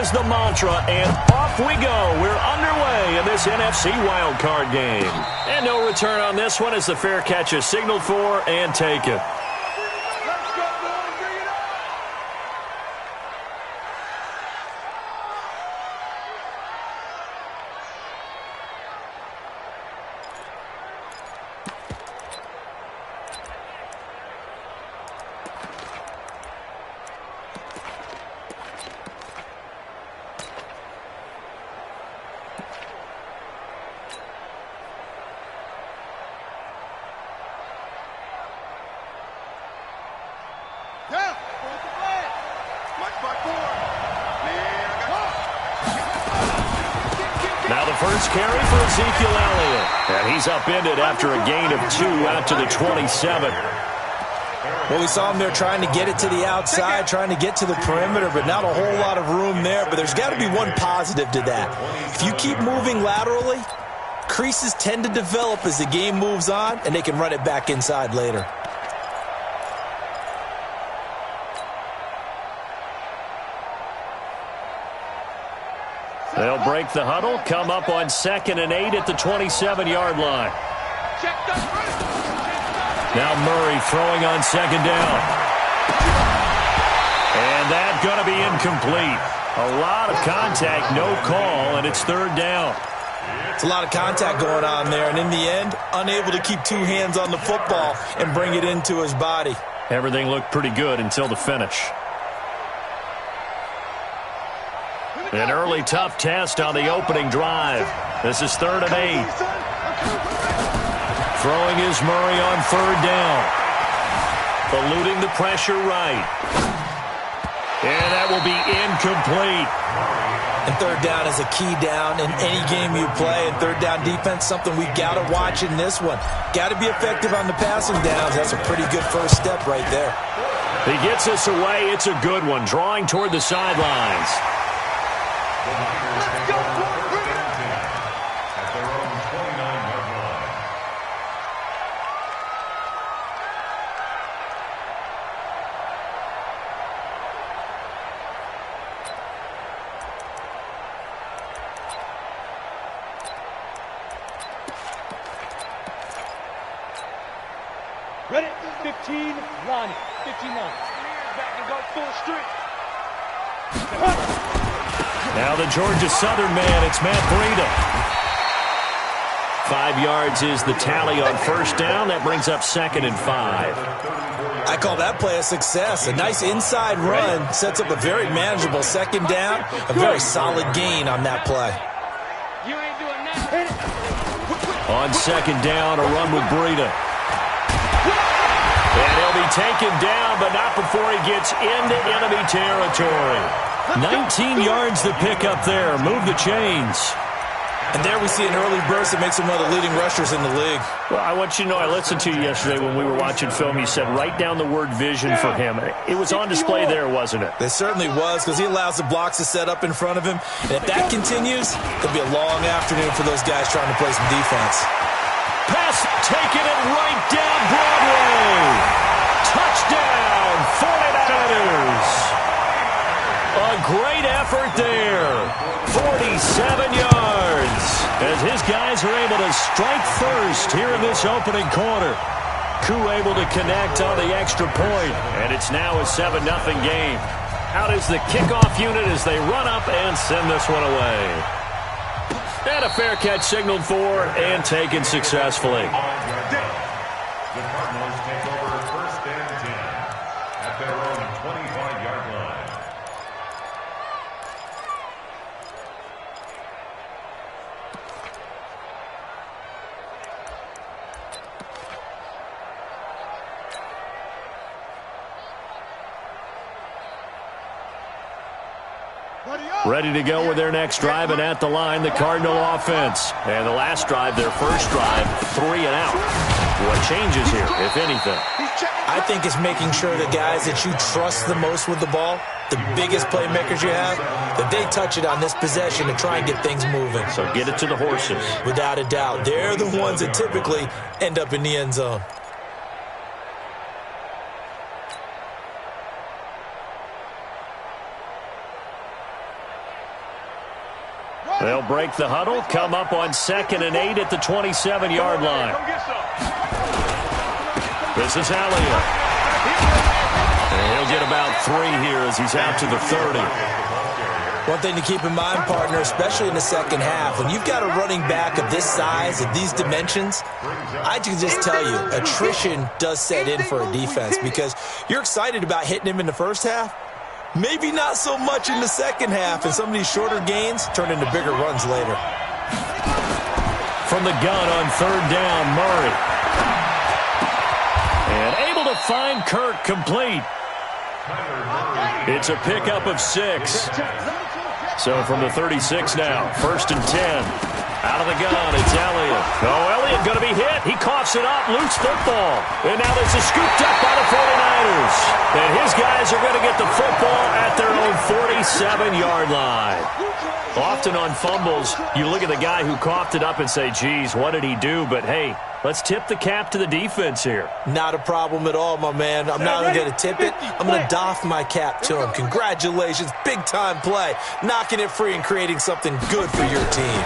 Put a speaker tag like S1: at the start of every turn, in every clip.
S1: is the mantra, and off we go. We're underway in this NFC wildcard game. And no return on this one as the fair catch is signaled for and taken.
S2: Now the first carry for Ezekiel Elliott. And he's upended after a gain of 2 out to the 27.
S3: Well, we saw him there trying to get it to the outside, trying to get to the perimeter, but not a whole lot of room there. But there's got to be one positive to that. If you keep moving laterally, creases tend to develop as the game moves on, and they can run it back inside later.
S2: They'll break the huddle, come up on 2nd and 8 at the 27-yard line. Now Murray throwing on 2nd down. And that's going to be incomplete. A lot of contact, no call, and it's 3rd down.
S3: It's a lot of contact going on there, and in the end, unable to keep 2 hands on the football and bring it into his body.
S2: Everything looked pretty good until the finish. An early tough test on the opening drive. This is 3rd and 8. Throwing is Murray on 3rd down. Eluding the pressure right. And that will be incomplete.
S3: And 3rd down is a key down in any game you play. And 3rd down defense, something we've got to watch in this one. Got to be effective on the passing downs. That's a pretty good first step right there.
S2: He gets us away. It's a good one. Drawing toward the sidelines.
S4: Ready? 15, line it. 15 line. Back and go full street.
S2: Now the Georgia Southern man, it's Matt Breida. 5 yards is the tally on 1st down. That brings up 2nd and 5.
S3: I call that play a success. A nice inside run sets up a very manageable 2nd down. A very solid gain on that play.
S4: You ain't doing nothing.
S2: On 2nd down, a run with Breida. And he'll be taken down, but not before he gets into enemy territory. 19 yards to pick up there. Move the chains.
S3: And there we see an early burst that makes him one of the leading rushers in the league.
S2: Well, I want you to know, I listened to you yesterday when we were watching film. You said write down the word vision for him. It was on display there, wasn't it?
S3: It certainly was, because he allows the blocks to set up in front of him. And if that continues, it'll be a long afternoon for those guys trying to play some defense.
S2: Pass taking it right down Broadway. Touchdown, 49ers. A great effort there. 47 yards. As his guys are able to strike first here in this opening quarter. Koo able to connect on the extra point. And it's now a 7-0 game. Out is the kickoff unit as they run up and send this one away. And a fair catch signaled for and taken successfully.
S5: The Cardinals take over 1st and 10 at their own 25-yard line.
S2: Ready to go with their next drive, and at the line, the Cardinal offense. And the last drive, their first drive, 3 and out. What changes here, if anything?
S3: I think it's making sure the guys that you trust the most with the ball, the biggest playmakers you have, that they touch it on this possession to try and get things moving.
S2: So get it to the horses.
S3: Without a doubt. They're the ones that typically end up in the end zone.
S1: They'll break the huddle, come up on 2nd and 8 at the 27-yard line. This is Elliott. And he'll get about 3 here as he's out to the 30.
S3: One thing to keep in mind, partner, especially in the second half, when you've got a running back of this size, of these dimensions, I can just tell you, attrition does set in for a defense because you're excited about hitting him in the first half. Maybe not so much in the second half, and some of these shorter gains turn into bigger runs later.
S1: From the gun on 3rd down, Murray. And able to find Kirk complete. It's a pickup of 6. So from the 36 now, 1st and 10. Out of the gun, it's Elliott. Oh, Elliott going to be hit. He coughs it up, loose football. And now there's a scooped up by the 49ers. And his guys are going to get the football at their own 47-yard line. Often on fumbles, you look at the guy who coughed it up and say, geez, what did he do? But, hey, let's tip the cap to the defense here.
S3: Not a problem at all, my man. I'm not only going to tip it, I'm going to doff my cap to him. Congratulations, big-time play. Knocking it free and creating something good for your team.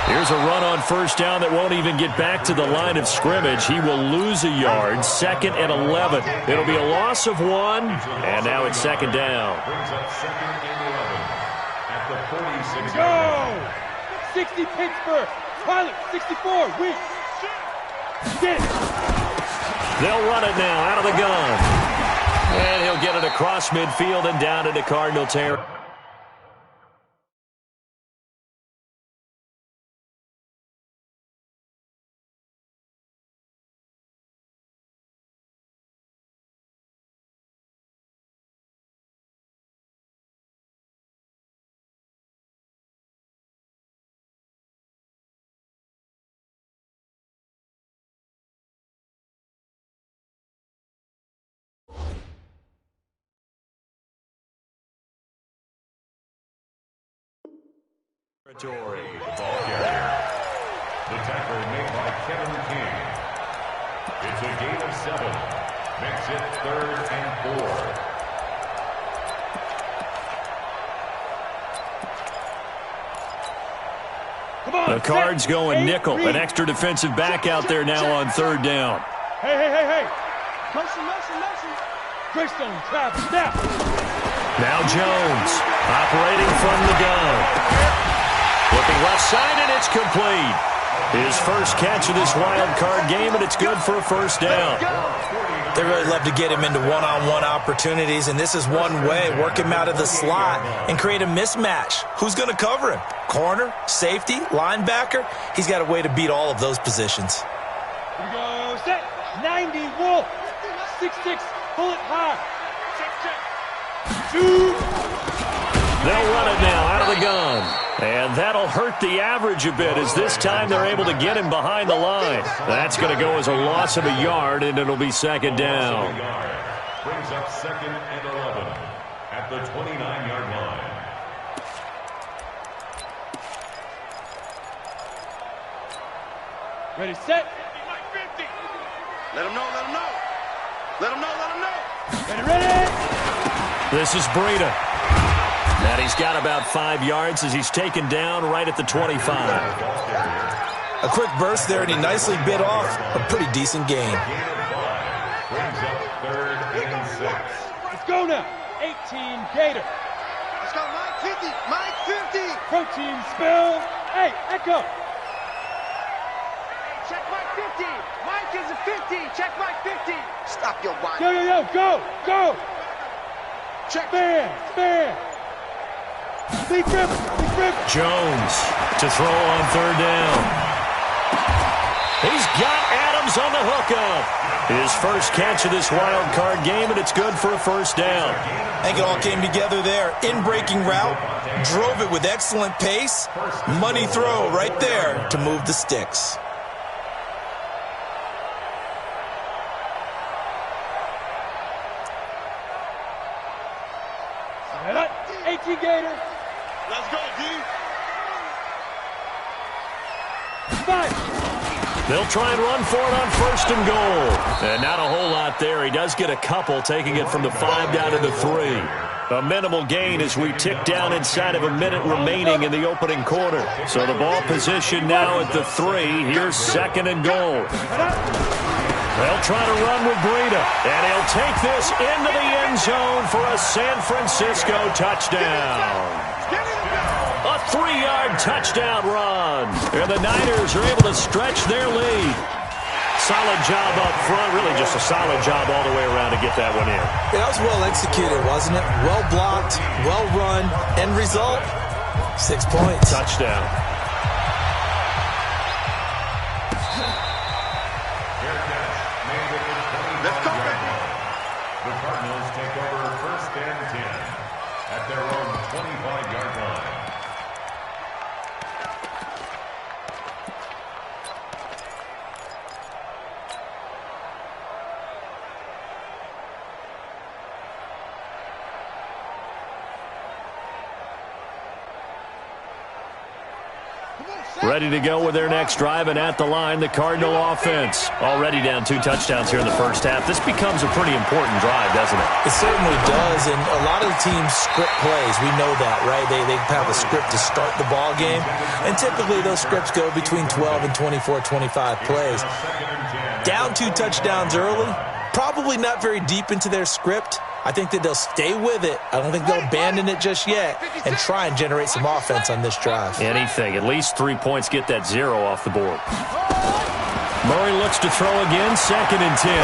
S1: Here's a run on 1st down that won't even get back to the line of scrimmage. He will lose a yard, 2nd and 11. It'll be a loss of 1, and now it's 2nd down.
S5: Brings up 2nd and 11 at the 46.
S4: Go! 60 Pittsburgh. Pilot, 64. Weak. Get it.
S1: They'll run it now out of the gun. And he'll get it across midfield and down into Cardinal territory.
S5: The ball carrier. The tackle made by Kevin King. It's a gain of 7. Makes it 3rd and 4.
S4: Come on,
S1: the Cards going nickel. An extra defensive back out there now on 3rd down.
S4: Hey. Motion. Greystone, travel, now.
S1: Now Jones, operating from the gun. Looking left side, and it's complete. His first catch of this wild card game, and it's good for a 1st down.
S3: They really love to get him into one-on-one opportunities, and this is one way. Work him out of the slot and create a mismatch. Who's going to cover him? Corner, safety, linebacker? He's got a way to beat all of those positions.
S4: Here we go, set, 90, Wolf, 6'6", pull it high. Shoot.
S1: They'll run it now out of the gun. And that'll hurt the average a bit as this time they're able to get him behind the line. That's going to go as a loss of a yard, and it'll be 2nd down.
S5: Brings up 2nd and 11 at the 29-yard line.
S4: Ready, set.
S6: Let him know.
S4: Ready.
S1: This is Breida. And he's got about 5 yards as he's taken down right at the 25.
S3: A quick burst there, and he nicely bit off a pretty decent gain.
S5: Brings up 3rd and 6.
S4: Let's go now. 18, Gator.
S6: Let's go, Mike 50.
S4: Protein spill. Hey, Echo.
S6: Check Mike 50. Mike is a 50. Check Mike 50. Stop your whine.
S4: Yo, go. Check. Spin. Big rip.
S1: Jones to throw on 3rd down. He's got Adams on the hookup. His first catch of this wild card game, and it's good for a 1st down.
S3: I think it all came together there. In-breaking route, drove it with excellent pace. Money throw right there to move the sticks.
S4: Set up. 18, Gator.
S6: Let's go, D.
S4: 5.
S1: They'll try and run for it on 1st and goal. And not a whole lot there. He does get a couple, taking it from the 5 down to the 3. A minimal gain as we tick down inside of a minute remaining in the opening quarter. So the ball position now at the 3. Here's 2nd and goal. They'll try to run with Breida. And he'll take this into the end zone for a San Francisco touchdown. A 3-yard touchdown run. And the Niners are able to stretch their lead. Solid job up front. Really just a solid job all the way around to get that one in.
S3: Yeah, that was well executed, wasn't it? Well blocked, well run. End result, 6 points.
S1: Touchdown.
S5: Let's go, baby. The Cardinals take over 1st and 10 at their own 25-yard line.
S1: Ready to go with their next drive, and at the line, the Cardinal offense. Already down 2 touchdowns here in the first half. This becomes a pretty important drive, doesn't it?
S3: It certainly does, and a lot of the teams script plays. We know that, right? They have a script to start the ball game, and typically those scripts go between 12 and 24, 25 plays. Down 2 touchdowns early, probably not very deep into their script. I think that they'll stay with it. I don't think they'll abandon it just yet and try and generate some offense on this drive.
S1: Anything. At least 3 points. Get that 0 off the board. Murray looks to throw again. 2nd and 10.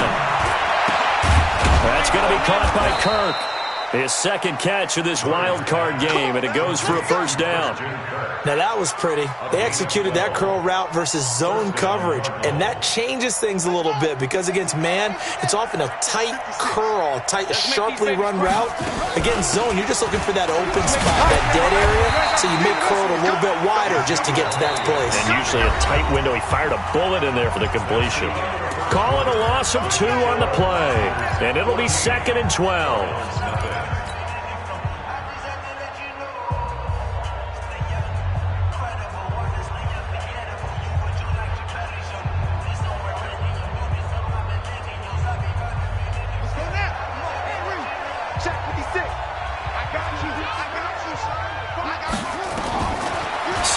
S1: That's going to be caught by Kirk. His 2nd catch of this wild card game, and it goes for a 1st down.
S3: Now that was pretty. They executed that curl route versus zone coverage, and that changes things a little bit because against man, it's often a tight curl, tight, sharply run route. Against zone, you're just looking for that open spot, that dead area, so you make curl a little bit wider just to get to that place.
S1: And usually a tight window. He fired a bullet in there for the completion. Call it a loss of 2 on the play, and it'll be 2nd and 12.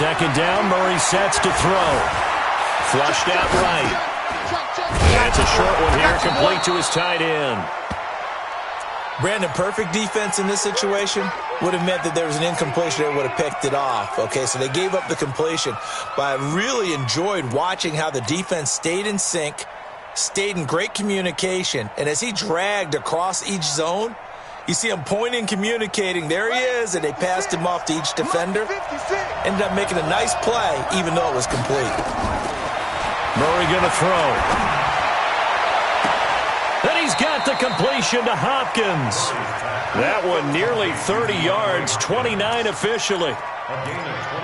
S1: Second down, Murray sets to throw. Flushed out right. That's a short one here, complete to his tight end.
S3: Brandon, perfect defense in this situation would have meant that there was an incompletion that would have picked it off. Okay, so they gave up the completion. But I really enjoyed watching how the defense stayed in sync, stayed in great communication, and as he dragged across each zone, you see him pointing, communicating. There he is, and they passed him off to each defender. Ended up making a nice play, even though it was complete.
S1: Murray going to throw. And he's got the completion to Hopkins. That one nearly 30 yards, 29 officially.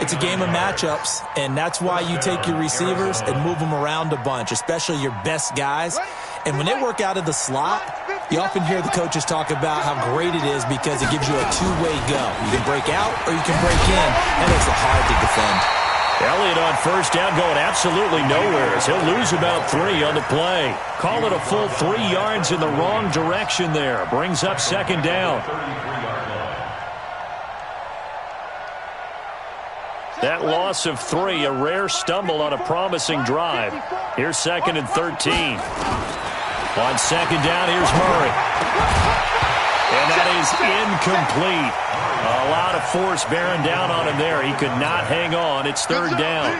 S3: It's a game of matchups, and that's why you take your receivers and move them around a bunch, especially your best guys. And when they work out of the slot, you often hear the coaches talk about how great it is because it gives you a two-way go. You can break out or you can break in. That makes it hard to defend.
S1: Elliott on first down going absolutely nowhere as he'll lose about 3 on the play. Call it a full 3 yards in the wrong direction there. Brings up second down. That loss of 3, a rare stumble on a promising drive. Here's 2nd and 13. On second down, here's Murray. And that is incomplete. A lot of force bearing down on him there. He could not hang on. It's 3rd down.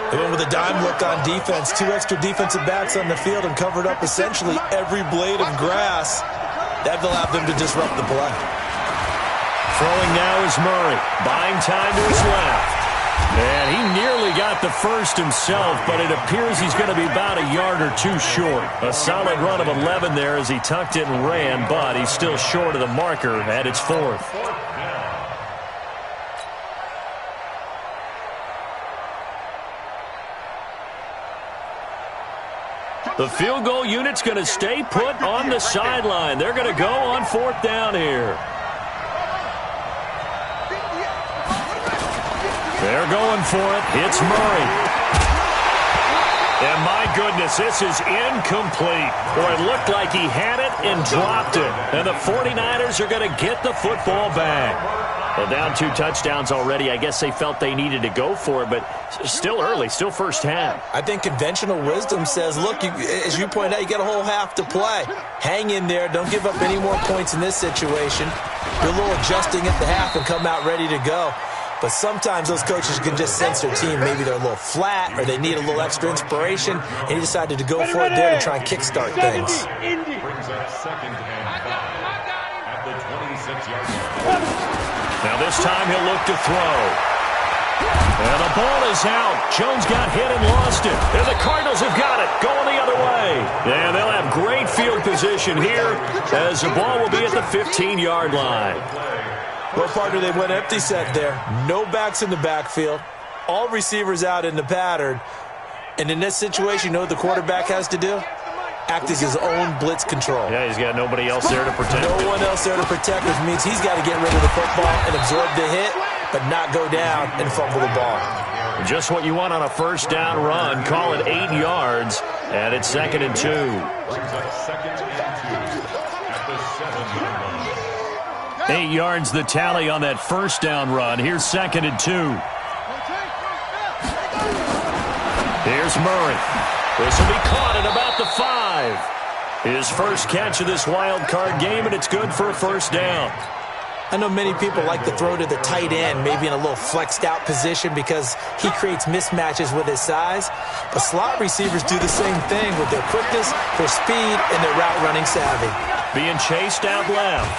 S3: They went with a dime look on defense. 2 extra defensive backs on the field and covered up essentially every blade of grass. That allowed them to disrupt the play.
S1: Throwing now is Murray. Buying time to his left. And he nearly got the first himself, but it appears he's going to be about a yard or 2 short. A solid run of 11 there as he tucked it and ran, but he's still short of the marker at its 4th. The field goal unit's going to stay put on the sideline. They're going to go on 4th down here. They're going for it. It's Murray. And my goodness, this is incomplete. Boy, it looked like he had it and dropped it. And the 49ers are going to get the football back. Well, down 2 touchdowns already. I guess they felt they needed to go for it, but still early, still first half.
S3: I think conventional wisdom says, look, as you point out, you got a whole half to play. Hang in there. Don't give up any more points in this situation. Do a little adjusting at the half and come out ready to go. But sometimes those coaches can just sense their team. Maybe they're a little flat or they need a little extra inspiration, and he decided to go for it there to try and kickstart things.
S5: Brings up 2nd and 5 at the 26-yard line.
S1: Now this time he'll look to throw. And the ball is out. Jones got hit and lost it. And the Cardinals have got it, going the other way. And they'll have great field position here as the ball will be at the 15-yard line.
S3: Well, partner, they went empty set there. No backs in the backfield. All receivers out in the pattern. And in this situation, you know what the quarterback has to do? Act as his own blitz control.
S1: Yeah, he's got nobody else there to protect him.
S3: No one else there to protect, which means he's got to get rid of the football and absorb the hit, but not go down and fumble the ball.
S1: Just what you want on a first down run. Call it 8 yards, and it's 2nd and 2.
S5: Brings up 2nd and 2 at the 7-yard line.
S1: 8 yards the tally on that first down run. Here's 2nd and 2. Here's Murray. This will be caught at about the 5. His first catch of this wild card game, and it's good for a first down.
S3: I know many people like to throw to the tight end, maybe in a little flexed out position because he creates mismatches with his size. But slot receivers do the same thing with their quickness, their speed, and their route running savvy.
S1: Being chased out left.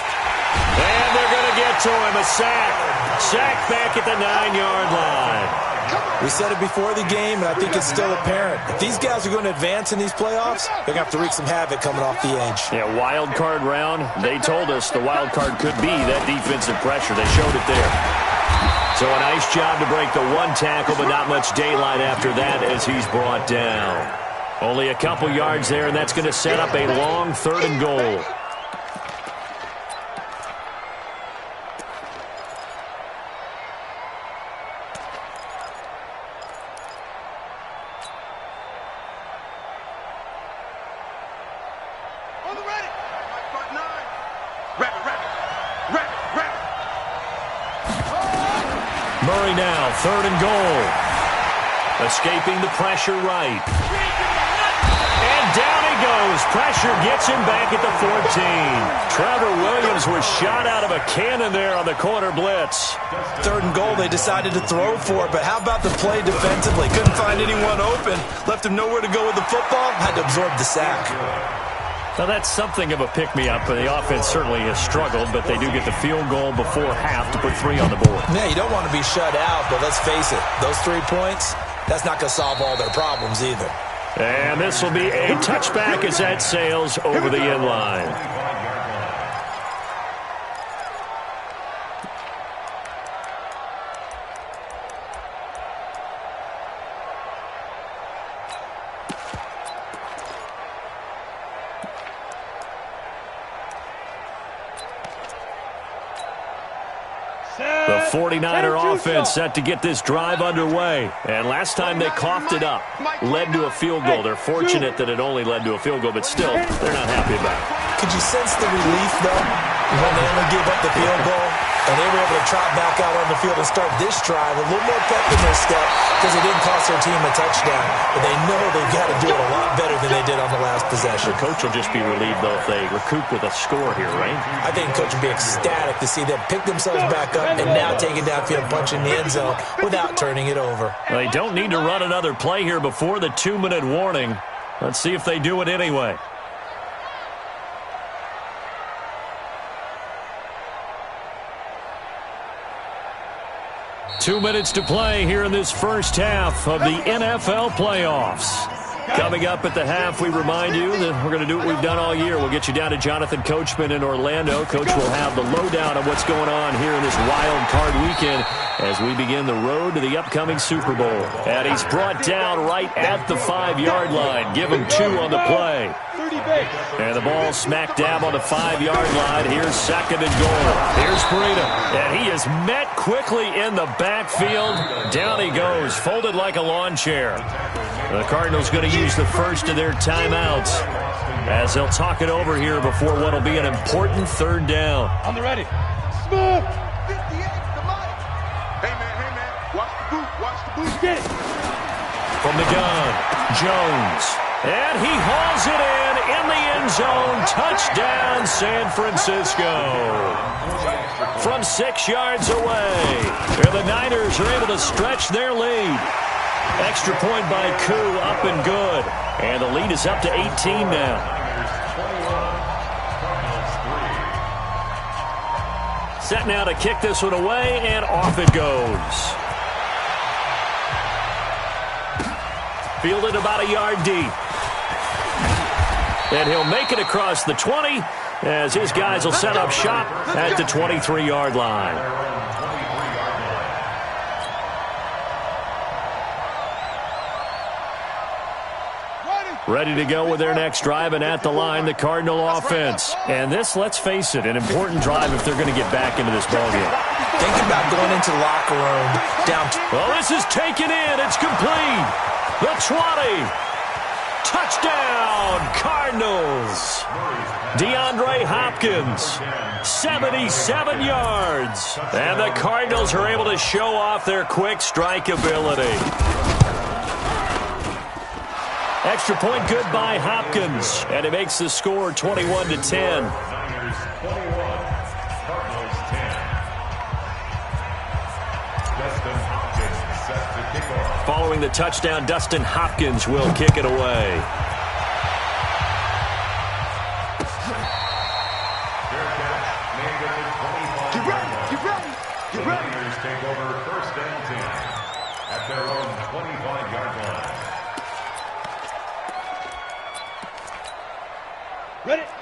S1: And they're going to get to him, a sack. Sack back at the 9-yard line.
S3: We said it before the game, and I think it's still apparent. If these guys are going to advance in these playoffs, they're going to have to wreak some havoc coming off the edge.
S1: Yeah, wild card round. They told us the wild card could be that defensive pressure. They showed it there. So a nice job to break the 1 tackle, but not much daylight after that as he's brought down. Only a couple yards there, and that's going to set up a long 3rd and goal. Murray now, 3rd and goal. Escaping the pressure right. And down he goes. Pressure gets him back at the 14. Trevor Williams was shot out of a cannon there on the corner blitz.
S3: 3rd and goal, they decided to throw for it, but how about the play defensively? Couldn't find anyone open. Left him nowhere to go with the football. Had to absorb the sack.
S1: Now, that's something of a pick-me-up, and the offense certainly has struggled, but they do get the field goal before half to put 3 on the board.
S3: Yeah, you don't want to be shut out, but let's face it, those 3 points, that's not going to solve all their problems either.
S1: And this will be a touchback as that sails over the end line. The 49er offense set to get this drive underway. And last time they coughed it up, led to a field goal. They're fortunate that it only led to a field goal, but still, they're not happy about it.
S3: Could you sense the relief, though, when they only gave up the field goal? And they were able to trot back out on the field and start this drive a little more pep in their step because it didn't cost their team a touchdown. But they know they've got to do it a lot better than they did on the last possession.
S1: The coach will just be relieved, though, if they recoup with a score here, right?
S3: I think the coach will be ecstatic to see them pick themselves back up and now take it downfield, punch in the end zone without turning it over.
S1: Well, they don't need to run another play here before the 2-minute warning. Let's see if they do it anyway. Two minutes to play here in this first half of the NFL playoffs. Coming up at the half, we remind you that we're going to do what we've done all year. We'll get you down to Jonathan Coachman in Orlando. Coach will have the lowdown of what's going on here in this wild card weekend as we begin the road to the upcoming Super Bowl. And he's brought down right at the 5-yard line. Give him 2 on the play. And the ball smack dab on the 5-yard line. Here's 2nd and goal. Here's Breida. And he is met quickly in the backfield. Down he goes, folded like a lawn chair. The Cardinals going to use the first of their timeouts as they'll talk it over here before what will be an important third down.
S4: On the ready. Smooth.
S6: 58, come on. Hey, man. Watch the boot.
S4: Get it.
S1: From the gun, Jones. And he hauls it in the end zone. Touchdown, San Francisco. From 6 yards away. And the Niners are able to stretch their lead. Extra point by Koo, up and good. And the lead is up to 18 now. Set now to kick this one away, and off it goes. Fielded about a yard deep. And he'll make it across the 20 as his guys will set up shop at the 23-yard line. Ready to go with their next drive, and at the line, the Cardinal offense. And this, let's face it, an important drive if they're going to get back into this ballgame.
S3: Think about going into the locker room down.
S1: Well, this is taken in. It's complete. The 20. Touchdown, Cardinals. DeAndre Hopkins, 77 yards. And the Cardinals are able to show off their quick strike ability. Extra point good by Hopkins, and it makes the score 21-10.
S5: Niners 21, Cardinals 10. Dustin Hopkins set to kick off.
S1: Following the touchdown, Dustin Hopkins will kick it away.
S6: Get ready.
S5: The Niners take over first and 10 at their own 25-yard line.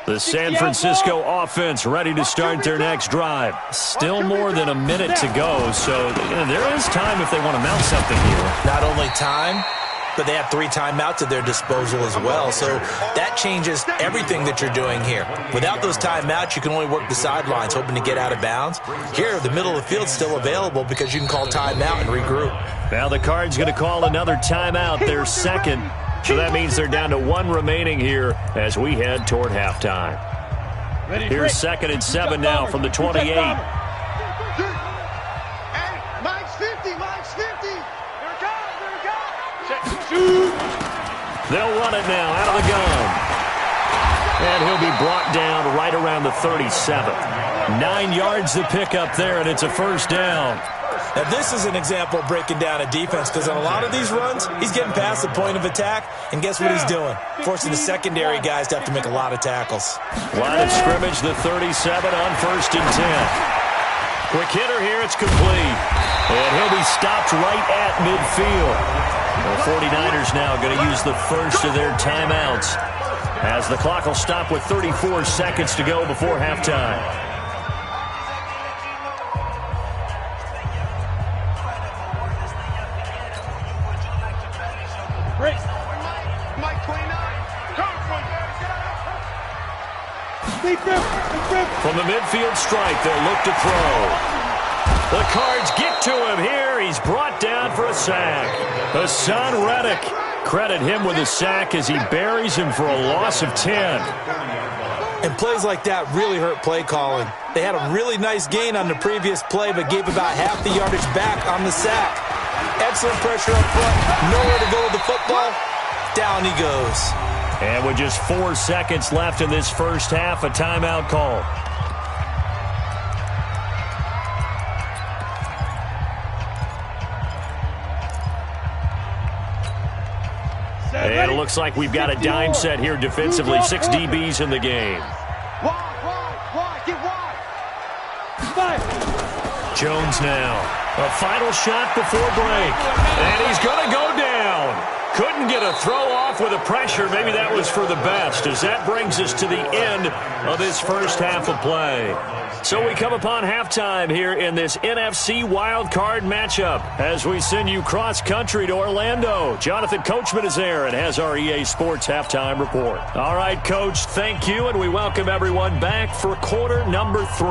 S1: The San Francisco offense ready to start their next drive. Still more than a minute to go, so there is time if they want to mount something here.
S3: Not only time, but they have 3 timeouts at their disposal as well, so that changes everything that you're doing here. Without those timeouts, you can only work the sidelines, hoping to get out of bounds. Here, the middle of the field's still available because you can call timeout and regroup.
S1: Now the Cards going to call another timeout, their second. So that means they're down to 1 remaining here as we head toward halftime. Here's 2nd and 7 now from the 28.
S6: Hey, Mike's 50. Here it comes.
S1: They'll run it now out of the gun. And he'll be brought down right around the 37. 9 yards to pick up there, and it's a first down.
S3: Now, this is an example of breaking down a defense because on a lot of these runs, he's getting past the point of attack, and guess what he's doing? Forcing the secondary guys to have to make a lot of tackles.
S1: Line of scrimmage, the 37 on 1st and 10. Quick hitter here, it's complete. And he'll be stopped right at midfield. The 49ers now going to use the first of their timeouts as the clock will stop with 34 seconds to go before halftime.
S6: Mike 29.
S1: From the midfield stripe, they'll look to throw. The Cards get to him here. He's brought down for a sack. Hassan Reddick. Credit him with a sack as he buries him for a loss of 10.
S3: And plays like that really hurt play calling. They had a really nice gain on the previous play, but gave about half the yardage back on the sack. Excellent pressure up front. Nowhere to go with the football. Down he goes.
S1: And with just 4 seconds left in this first half, a timeout call. And it looks like we've got a dime set here defensively. 6 DBs in the game.
S6: Wide, get wide.
S1: Jones now. A final shot before break. And he's going to go down. Couldn't get a throw off with the pressure. Maybe that was for the best, as that brings us to the end of this first half of play. So we come upon halftime here in this NFC wildcard matchup as we send you cross-country to Orlando. Jonathan Coachman is there and has our EA Sports halftime report. All right, Coach, thank you, and we welcome everyone back for quarter number 3.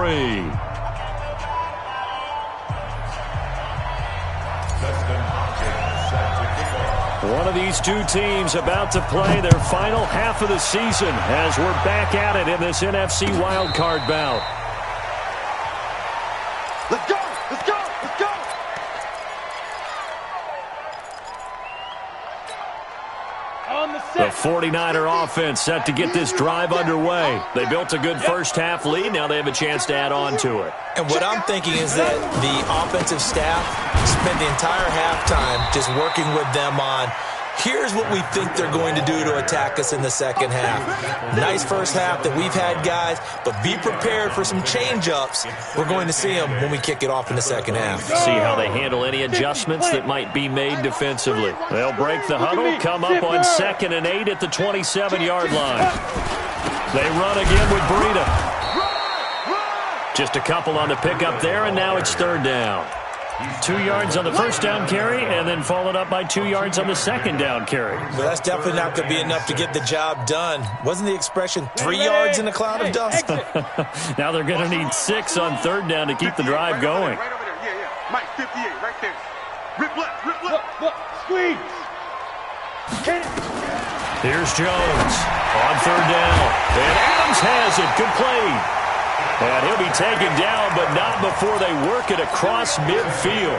S5: Dustin Hopkins set to kick off.
S1: One of these two teams about to play their final half of the season as we're back at it in this NFC wildcard bout.
S6: Let's go! Let's go! Let's go!
S1: The 49er offense set to get this drive underway. They built a good first half lead. Now they have a chance to add on to it.
S3: And what I'm thinking is that the offensive staff spent the entire halftime just working with them on, here's what we think they're going to do to attack us in the second half. Nice first half that we've had, guys, but be prepared for some change-ups. We're going to see them when we kick it off in the second half.
S1: See how they handle any adjustments that might be made defensively. They'll break the huddle, come up on 2nd and 8 at the 27-yard line. They run again with Breida. Just a couple on the pickup there, and now it's 3rd down. 2 yards on the first down carry, and then followed up by 2 yards on the second down carry.
S3: Well, that's definitely not going to be enough to get the job done. Wasn't the expression 3 yards in a cloud of dust?
S1: Now they're going to need 6 on 3rd down to keep the drive going.
S6: Right over there. Yeah. Mike, 58, right there. Rip left, rip left.
S4: Look, squeeze.
S1: Here's Jones on 3rd down. And Adams has it, complete. And he'll be taken down, but not before they work it across midfield.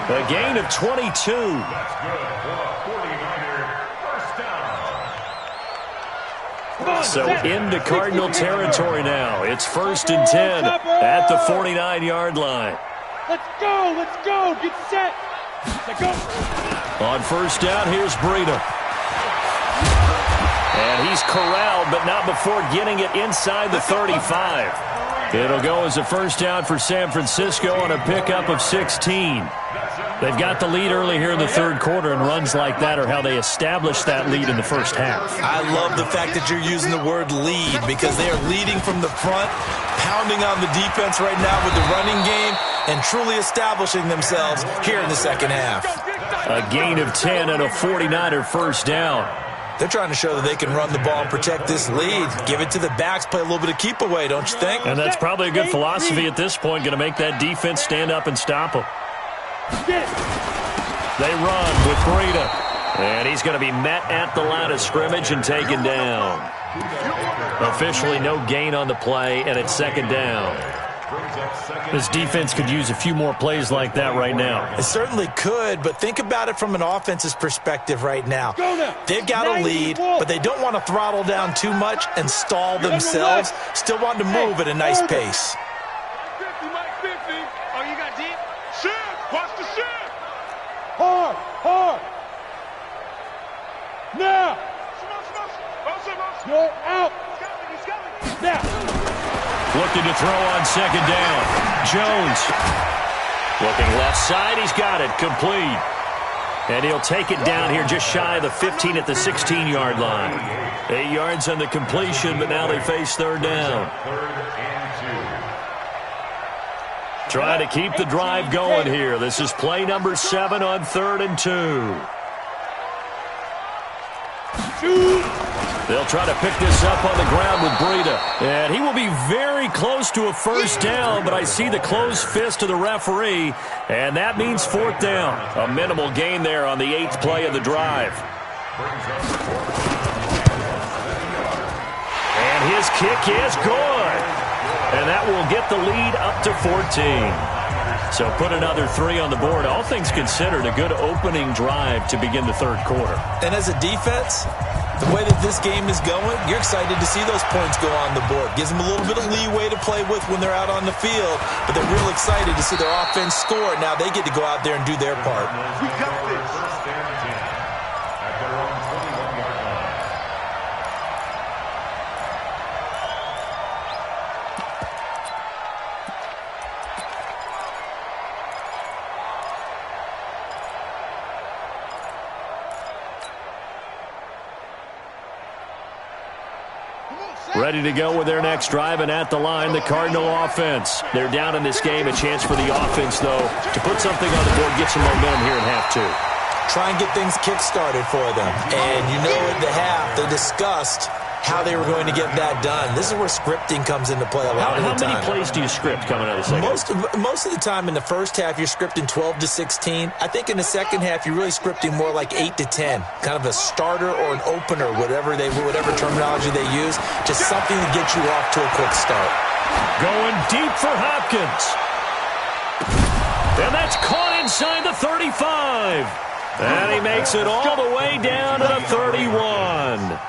S1: A gain of 22.
S5: That's good for a 49er first down.
S1: So into Cardinal territory now. It's 1st and 10 at the 49-yard line.
S4: Let's go, get set. Let's go.
S1: On 1st down, here's Breida. And he's corralled, but not before getting it inside the 35. It'll go as a first down for San Francisco on a pickup of 16. They've got the lead early here in the 3rd quarter, and runs like that are how they establish that lead in the first half.
S3: I love the fact that you're using the word lead because they are leading from the front, pounding on the defense right now with the running game, and truly establishing themselves here in the second half.
S1: A gain of 10 and a 49er first down.
S3: They're trying to show that they can run the ball and protect this lead. Give it to the backs, play a little bit of keep away, don't you think?
S1: And that's probably a good philosophy at this point, going to make that defense stand up and stop them. They run with Breida. And he's going to be met at the line of scrimmage and taken down. Officially no gain on the play, and it's 2nd down. This defense could use a few more plays like that right now.
S3: It certainly could, but think about it from an offense's perspective right now. They've got a lead, but they don't want to throttle down too much and stall themselves. Still want to move at a nice pace.
S6: 50, Mike, 50. Oh, you got deep? Shift! Watch the shift!
S4: Hard. Now. Go out.
S6: He's coming.
S4: Now.
S1: Looking to throw on 2nd down. Jones. Looking left side. He's got it. Complete. And he'll take it down here just shy of the 15 at the 16-yard line. 8 yards on the completion, but now they face 3rd down. Trying to keep the drive going here. This is play number 7 on 3rd and 2. They'll try to pick this up on the ground with Breida. And he will be very close to a first down, but I see the closed fist of the referee, and that means 4th down. A minimal gain there on the 8th play of the drive. And his kick is good. And that will get the lead up to 14. So put another 3 on the board. All things considered, a good opening drive to begin the 3rd quarter.
S3: And as a defense, the way that this game is going, you're excited to see those points go on the board. Gives them a little bit of leeway to play with when they're out on the field, but they're real excited to see their offense score. Now they get to go out there and do their part.
S6: We got this.
S5: At their own 21-yard line.
S1: Ready to go with their next drive, and at the line, the Cardinal offense. They're down in this game. A chance for the offense, though, to put something on the board, get some momentum here in half 2.
S3: Try and get things kick-started for them. And you know at the half, they discussed how they were going to get that done. This is where scripting comes into play a lot of the time.
S1: How many plays do you script coming out of the second?
S3: Most of the time in the first half, you're scripting 12 to 16. I think in the second half, you're really scripting more like 8 to 10. Kind of a starter or an opener, whatever terminology they use. Just something to get you off to a quick start.
S1: Going deep for Hopkins. And that's caught inside the 35. And he makes it all the way down to the 31.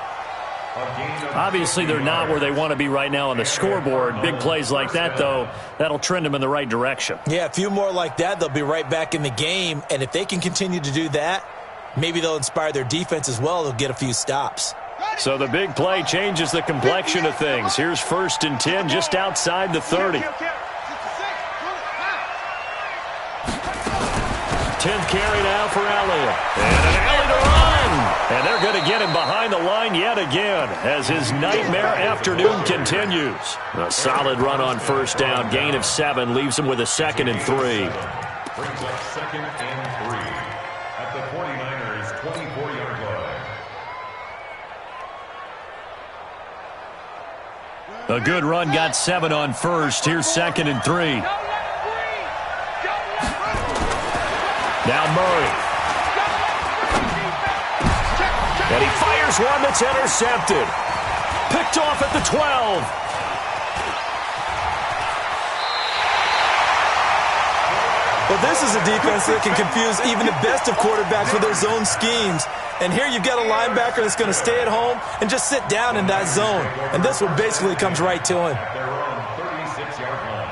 S1: Obviously, they're not where they want to be right now on the scoreboard. Big plays like that, though, that'll trend them in the right direction.
S3: Yeah, a few more like that, they'll be right back in the game. And if they can continue to do that, maybe they'll inspire their defense as well. They'll get a few stops.
S1: So the big play changes the complexion of things. Here's 1st and 10 just outside the 30. 10th carry now for Elliott. And an alley to run. And they're going to get him behind the line yet again as his nightmare afternoon continues. A solid run on 1st down. Gain of 7 leaves him with a 2nd and 3.
S5: Brings up 2nd and 3 at the 49ers' 24-yard line.
S1: A good run got 7 on 1st. Here's 2nd and 3. Now Murray. And he fires one that's intercepted. Picked off at the 12.
S3: Well, this is a defense that can confuse even the best of quarterbacks with their zone schemes. And here you've got a linebacker that's going to stay at home and just sit down in that zone. And this one basically comes right to him.
S5: They're on 36-yard line.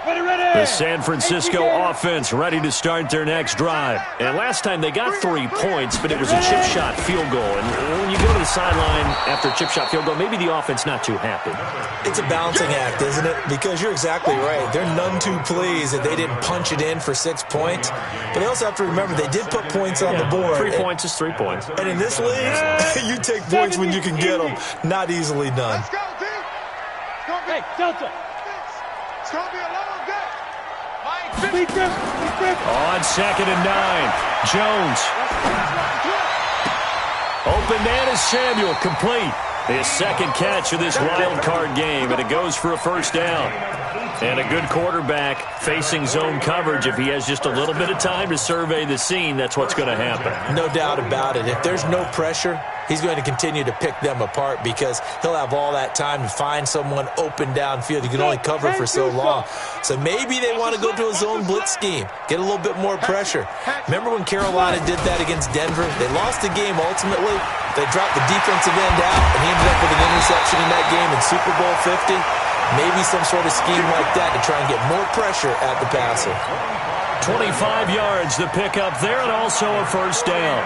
S1: The San Francisco offense ready to start their next drive. And last time they got 3 points, but it was a chip shot field goal. And when you go to the sideline after a chip shot field goal, maybe the offense not too happy.
S3: It's a balancing act, isn't it? Because you're exactly right. They're none too pleased that they didn't punch it in for 6 points. But they also have to remember they did put points on the board.
S1: 3 points is 3 points.
S3: And in this league, you take points when you can get them. Not easily done.
S6: Let's go, D. Hey, Delta. It's going to be a long day.
S1: On 2nd and 9, Jones. Open man is Samuel, complete. His 2nd catch of this wild card game, and it goes for a 1st down. And a good quarterback facing zone coverage. If he has just a little bit of time to survey the scene, that's what's going to happen.
S3: No doubt about it. If there's no pressure, he's going to continue to pick them apart because he'll have all that time to find someone open downfield. You can only cover for so long. So maybe they want to go to a zone blitz scheme, get a little bit more pressure. Remember when Carolina did that against Denver? They lost the game ultimately. They dropped the defensive end out, and he ended up with an interception in that game in Super Bowl 50. Maybe some sort of scheme like that to try and get more pressure at the passer.
S1: 25 yards to pick up there, and also a 1st down.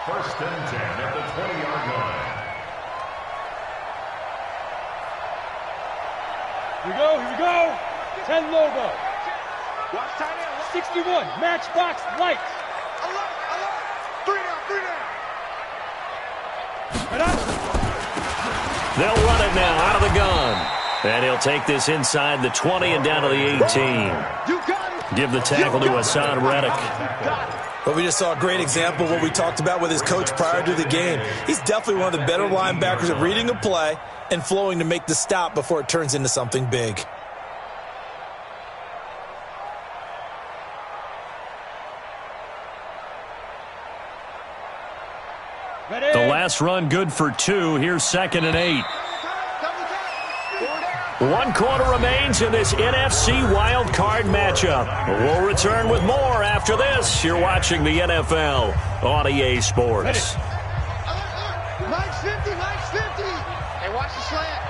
S5: 1st and 10 at the 20-yard line.
S4: Here we go. 10 logo. 61, matchbox lights.
S6: Three down.
S1: They'll run it now out of the gun. And he'll take this inside the 20 and down to the 18. Give the tackle to Hassan Reddick.
S3: But we just saw a great example of what we talked about with his coach prior to the game. He's definitely one of the better linebackers at reading a play and flowing to make the stop before it turns into something big.
S1: The last run good for 2. Here's 2nd and 8. 1 quarter remains in this NFC wild card matchup. We'll return with more after this. You're watching the NFL on EA Sports.
S6: Mike's 50. Hey, watch the slant.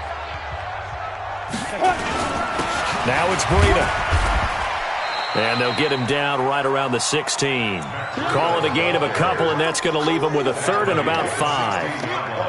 S1: Now it's Breida. And they'll get him down right around the 16. Call it a gain of a couple, and that's going to leave him with a 3rd and about 5.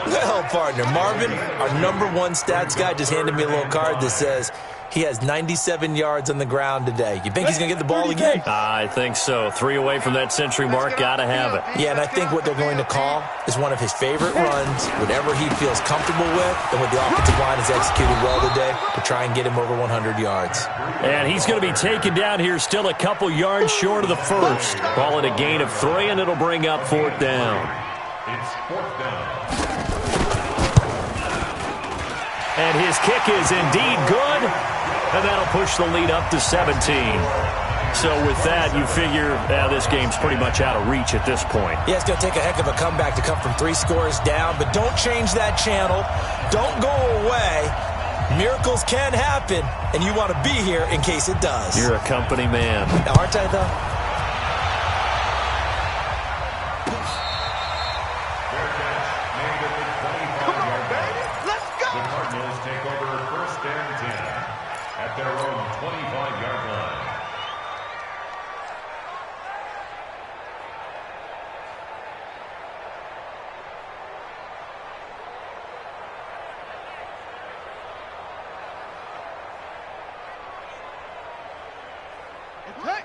S3: Well, partner, Marvin, our #1 stats guy, just handed me a little card that says He has 97 yards on the ground today. You think he's going to get the ball again?
S1: I think so. 3 away from that century mark. Got to have it.
S3: Yeah, and I think what they're going to call is one of his favorite runs, whatever he feels comfortable with, and what the offensive line has executed well today to try and get him over 100 yards.
S1: And he's going to be taken down here, still a couple yards short of the first. Call it a gain of 3, and it'll bring up 4th down.
S5: It's 4th down.
S1: And his kick is indeed good, and that'll push the lead up to 17. So with that, you figure this game's pretty much out of reach at this point.
S3: Yeah, it's going to take a heck of a comeback to come from 3 scores down, but don't change that channel. Don't go away. Miracles can happen, and you want to be here in case it does.
S1: You're a company man.
S3: Now, aren't I, though?
S6: Come on, baby. Let's go.
S5: The Cardinals take over 1st and 10 at their own 25-yard line.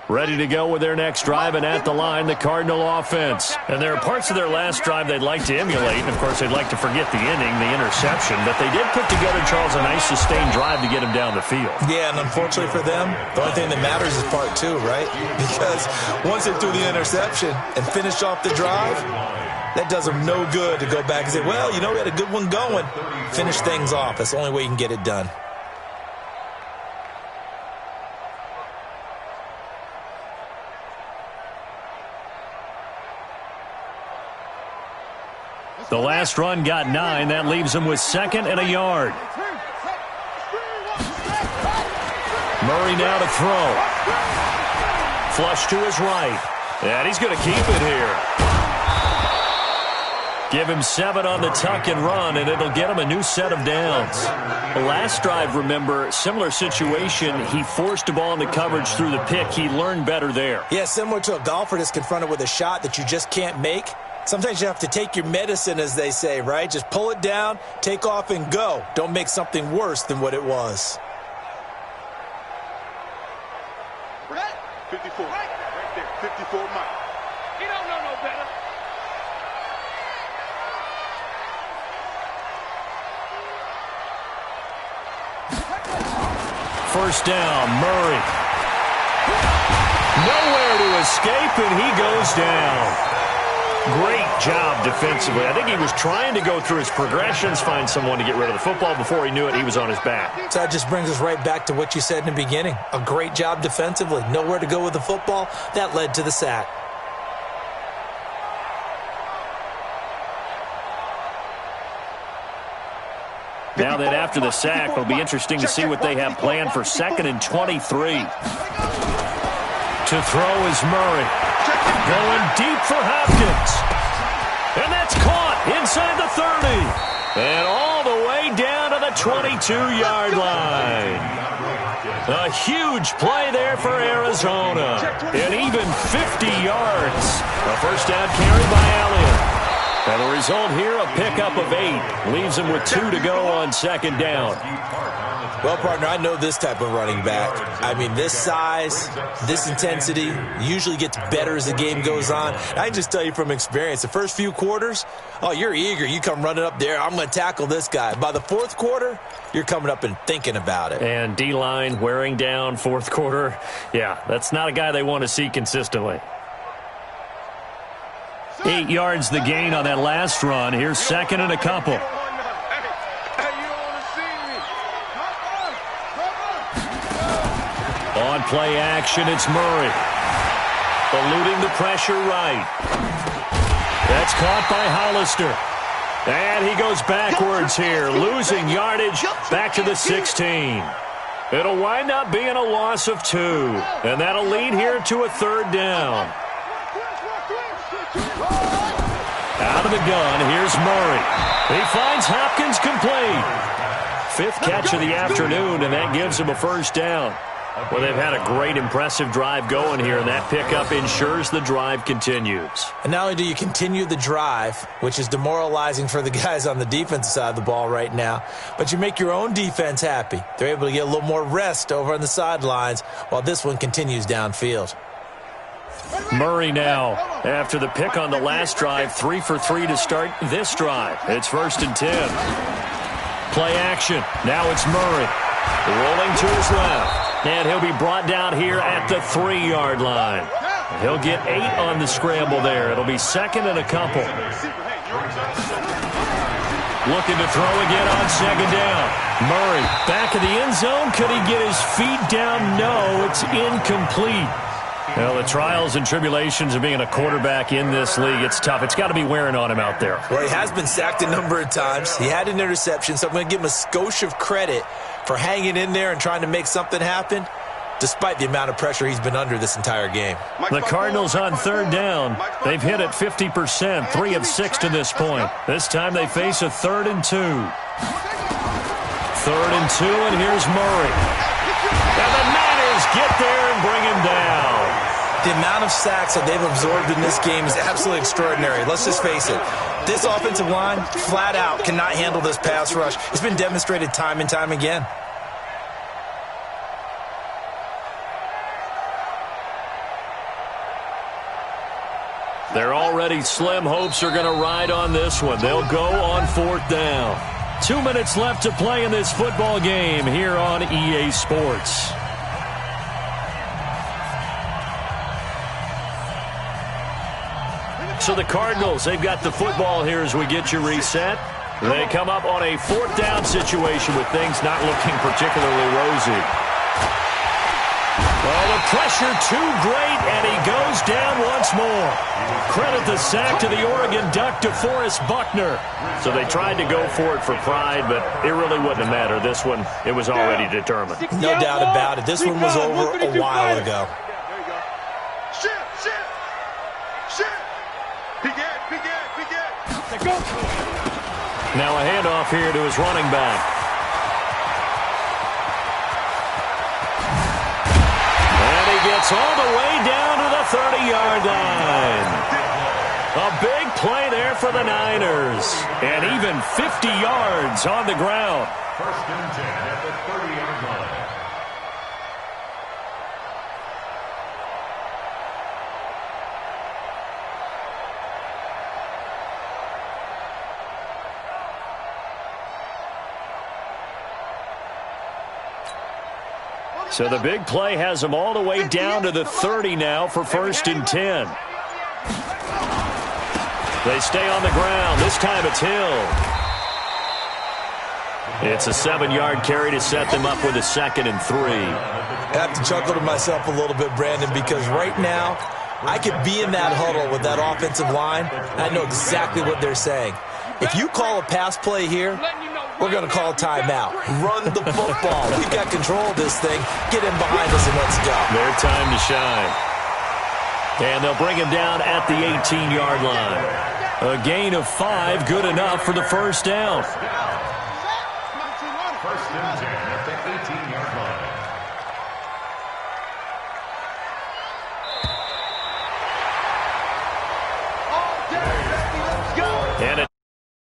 S1: Ready to go with their next drive, and at the line, the Cardinal offense. And there are parts of their last drive they'd like to emulate, and of course they'd like to forget the inning, the interception, but they did put together, Charles, a nice sustained drive to get him down the field.
S3: Yeah, and unfortunately for them, the only thing that matters is part 2, right? Because once they threw the interception and finished off the drive, that does them no good to go back and say, well, you know, we had a good one going. Finish things off. That's the only way you can get it done.
S1: The last run got 9. That leaves him with 2nd and a yard. Murray now to throw. Flush to his right. And he's going to keep it here. Give him 7 on the tuck and run, and it'll get him a new set of downs. The last drive, remember, similar situation. He forced a ball into coverage through the pick. He learned better there.
S3: Yeah, similar to a golfer that's confronted with a shot that you just can't make. Sometimes you have to take your medicine, as they say, right? Just pull it down, take off, and go. Don't make something worse than what it was.
S6: 54. Right there. 54 Mike. He don't know no better.
S1: First down, Murray. Nowhere to escape, and he goes down. Great job defensively. I think he was trying to go through his progressions, find someone to get rid of the football. Before he knew it, he was on his back.
S3: So that just brings us right back to what you said in the beginning. A great job defensively. Nowhere to go with the football. That led to the sack.
S1: Now that after the sack, it'll be interesting to see what they have planned for 2nd and 23. To throw is Murray. Going deep for Hopkins. And that's caught inside the 30. And all the way down to the 22-yard line. A huge play there for Arizona. And even 50 yards. A first down carry by Elliott. And the result here, a pickup of 8. Leaves him with 2 to go on 2nd down.
S3: Well, partner, I know this type of running back. I mean, this size, this intensity usually gets better as the game goes on. I can just tell you from experience, the first few quarters, oh, you're eager. You come running up there, I'm going to tackle this guy. By the 4th quarter, you're coming up and thinking about it.
S1: And D-line wearing down 4th quarter. Yeah, that's not a guy they want to see consistently. 8 yards the gain on that last run. Here's 2nd and a couple. On play action, it's Murray. Eluding the pressure right. That's caught by Hollister. And he goes backwards here, losing yardage back to the 16. It'll wind up being a loss of 2. And that'll lead here to a 3rd down. Out of the gun, here's Murray. He finds Hopkins complete. 5th catch of the afternoon, and that gives him a first down. Well, they've had a great, impressive drive going here, and that pickup ensures the drive continues.
S3: And not only do you continue the drive, which is demoralizing for the guys on the defensive side of the ball right now, but you make your own defense happy. They're able to get a little more rest over on the sidelines while this one continues downfield.
S1: Murray now, after the pick on the last drive, 3 for 3 to start this drive. It's 1st and 10. Play action. Now it's Murray. Rolling to his left. And he'll be brought down here at the 3-yard line. He'll get 8 on the scramble there. It'll be 2nd and a couple. Looking to throw again on 2nd down. Murray back in the end zone. Could he get his feet down? No, it's incomplete. Well, the trials and tribulations of being a quarterback in this league, it's tough. It's got to be wearing on him out there.
S3: Well, he has been sacked a number of times. He had an interception, so I'm going to give him a skosh of credit for hanging in there and trying to make something happen, despite the amount of pressure he's been under this entire game.
S1: The Cardinals on 3rd down. They've hit it 50%, 3 of 6 to this point. This time they face a 3rd and 2. 3rd and 2, and here's Murray. And the Niners get there and bring him down.
S3: The amount of sacks that they've absorbed in this game is absolutely extraordinary. Let's just face it. This offensive line, flat out, cannot handle this pass rush. It's been demonstrated time and time again.
S1: Their already slim hopes are going to ride on this one. They'll go on 4th down. 2 minutes left to play in this football game here on EA Sports. So the Cardinals, they've got the football here as we get you reset. They come up on a 4th down situation with things not looking particularly rosy. Well, the pressure too great, and he goes down once more. Credit the sack to the Oregon Duck, DeForest Buckner. So they tried to go for it for pride, but it really wouldn't have mattered. This one, it was already determined.
S3: No doubt about it. This one was over a while ago.
S1: Now a handoff here to his running back. And he gets all the way down to the 30-yard line. A big play there for the Niners. And even 50 yards on the ground.
S5: 1st and 10 at the 30-yard line.
S1: So the big play has them all the way down to the 30 now for 1st and 10. They stay on the ground. This time it's Hill. It's a 7-yard carry to set them up with a 2nd and 3.
S3: I have to chuckle to myself a little bit, Brandon, because right now I could be in that huddle with that offensive line, and I know exactly what they're saying. If you call a pass play here, we're going to call a timeout. Run the football. We've got control of this thing. Get in behind us and let's go.
S1: Their time to shine. And they'll bring him down at the 18-yard line. A gain of 5, good enough for the 1st down.
S5: 1st and 10 at the 18-yard line.